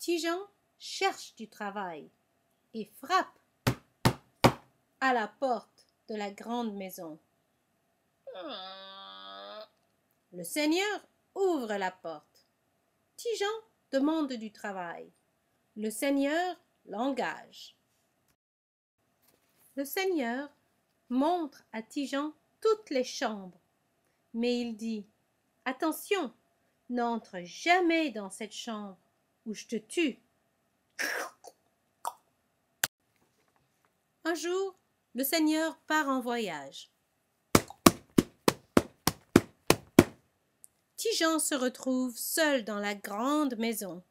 Ti-Jean cherche du travail et frappe à la porte de la grande maison. Le seigneur ouvre la porte. Ti-Jean demande du travail. Le seigneur l'engage. Le seigneur montre à Ti-Jean toutes les chambres, mais il dit « Attention, n'entre jamais dans cette chambre ou je te tue. » Un jour, le seigneur part en voyage. Ti-Jean se retrouve seul dans la grande maison.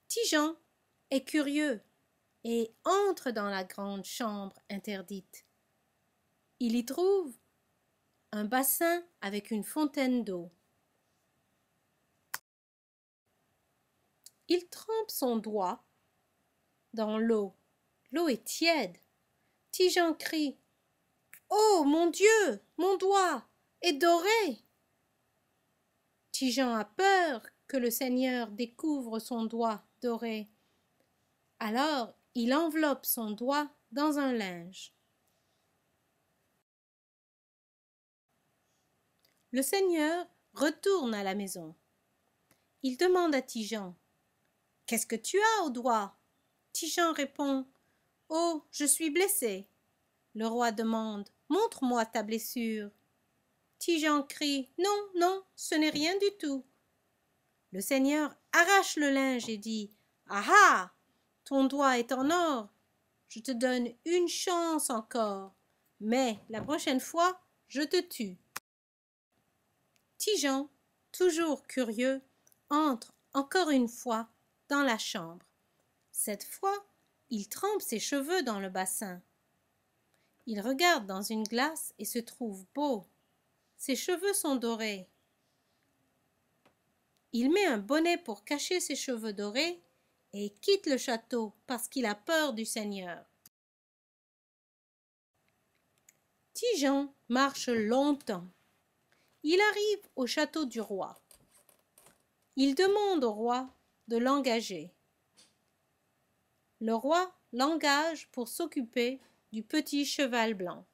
Ti-Jean est curieux et entre dans la grande chambre interdite. Il y trouve un bassin avec une fontaine d'eau. Il trempe son doigt dans l'eau. L'eau est tiède. Ti-Jean crie « Oh, mon Dieu, mon doigt est doré !» Ti-Jean a peur que le seigneur découvre son doigt doré. Alors, il enveloppe son doigt dans un linge. Le seigneur retourne à la maison. Il demande à Ti-Jean « Qu'est-ce que tu as au doigt ?» Ti-Jean répond « Oh, je suis blessé. » Le roi demande « Montre-moi ta blessure. » Ti-Jean crie « Non, non, ce n'est rien du tout. » Le seigneur arrache le linge et dit « Ah ah, ton doigt est en or. Je te donne une chance encore, mais la prochaine fois, je te tue. » Ti-Jean, toujours curieux, entre encore une fois dans la chambre. Cette fois, il trempe ses cheveux dans le bassin. Il regarde dans une glace et se trouve beau. Ses cheveux sont dorés. Il met un bonnet pour cacher ses cheveux dorés et quitte le château parce qu'il a peur du seigneur. Ti-Jean marche longtemps. Il arrive au château du roi. Il demande au roi de l'engager. Le roi l'engage pour s'occuper du petit cheval blanc.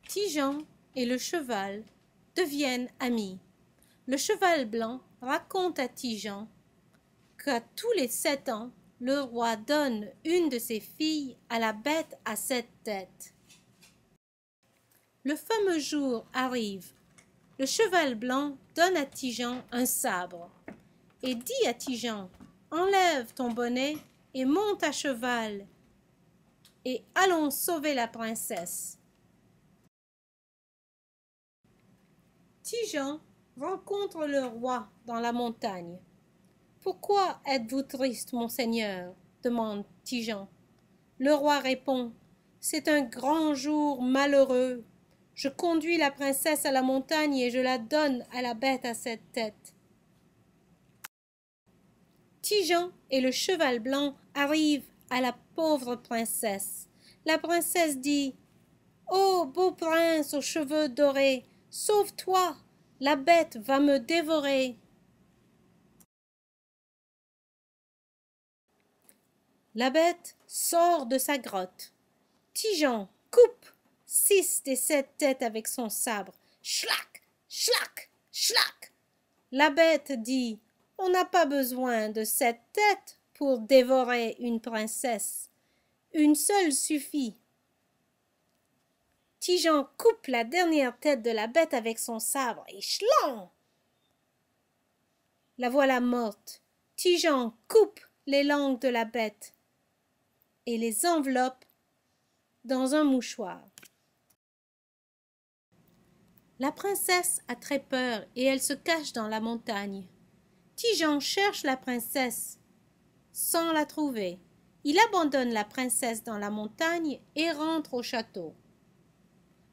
Ti-Jean et le cheval deviennent amis. Le cheval blanc raconte à Ti-Jean qu'à tous les 7 ans, le roi donne une de ses filles à la bête à 7 têtes. Le fameux jour arrive. Le cheval blanc donne à Ti-Jean un sabre et dit à Ti-Jean « Enlève ton bonnet et monte à cheval et allons sauver la princesse. » Ti-Jean rencontre le roi dans la montagne. « Pourquoi êtes-vous triste, mon seigneur ?» demande Ti-Jean. Le roi répond « C'est un grand jour malheureux. Je conduis la princesse à la montagne et je la donne à la bête à 7 têtes. » Ti-Jean et le cheval blanc arrivent à la pauvre princesse. La princesse dit « Oh, beau prince aux cheveux dorés, sauve-toi, la bête va me dévorer. » La bête sort de sa grotte. Ti-Jean coupe 6 des 7 têtes avec son sabre. Schlac, schlac, schlac. La bête dit « On n'a pas besoin de 7 têtes pour dévorer une princesse. Une seule suffit. » Ti-Jean coupe la dernière tête de la bête avec son sabre et chlan! La voilà morte. Ti-Jean coupe les langues de la bête et les enveloppe dans un mouchoir. La princesse a très peur et elle se cache dans la montagne. Ti-Jean cherche la princesse sans la trouver. Il abandonne la princesse dans la montagne et rentre au château.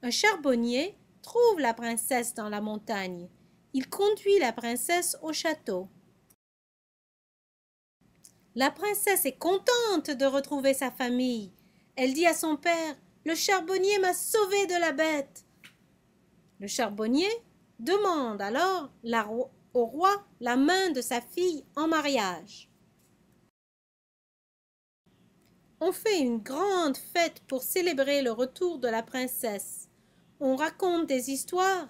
Un charbonnier trouve la princesse dans la montagne. Il conduit la princesse au château. La princesse est contente de retrouver sa famille. Elle dit à son père « Le charbonnier m'a sauvée de la bête. » Le charbonnier demande alors au roi la main de sa fille en mariage. On fait une grande fête pour célébrer le retour de la princesse. On raconte des histoires.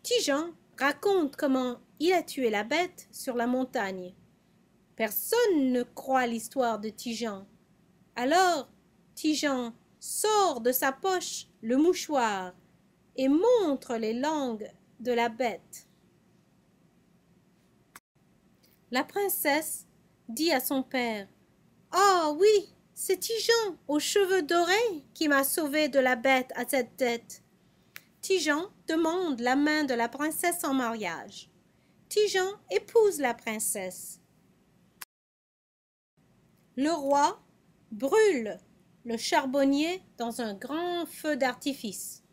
Ti-Jean raconte comment il a tué la bête sur la montagne. Personne ne croit l'histoire de Ti-Jean. Alors, Ti-Jean sort de sa poche le mouchoir et montre les langues de la bête. La princesse dit à son père: « Ah oui, c'est Ti-Jean aux cheveux dorés qui m'a sauvé de la bête à cette tête. » Ti-Jean demande la main de la princesse en mariage. Ti-Jean épouse la princesse. Le roi brûle le charbonnier dans un grand feu d'artifice.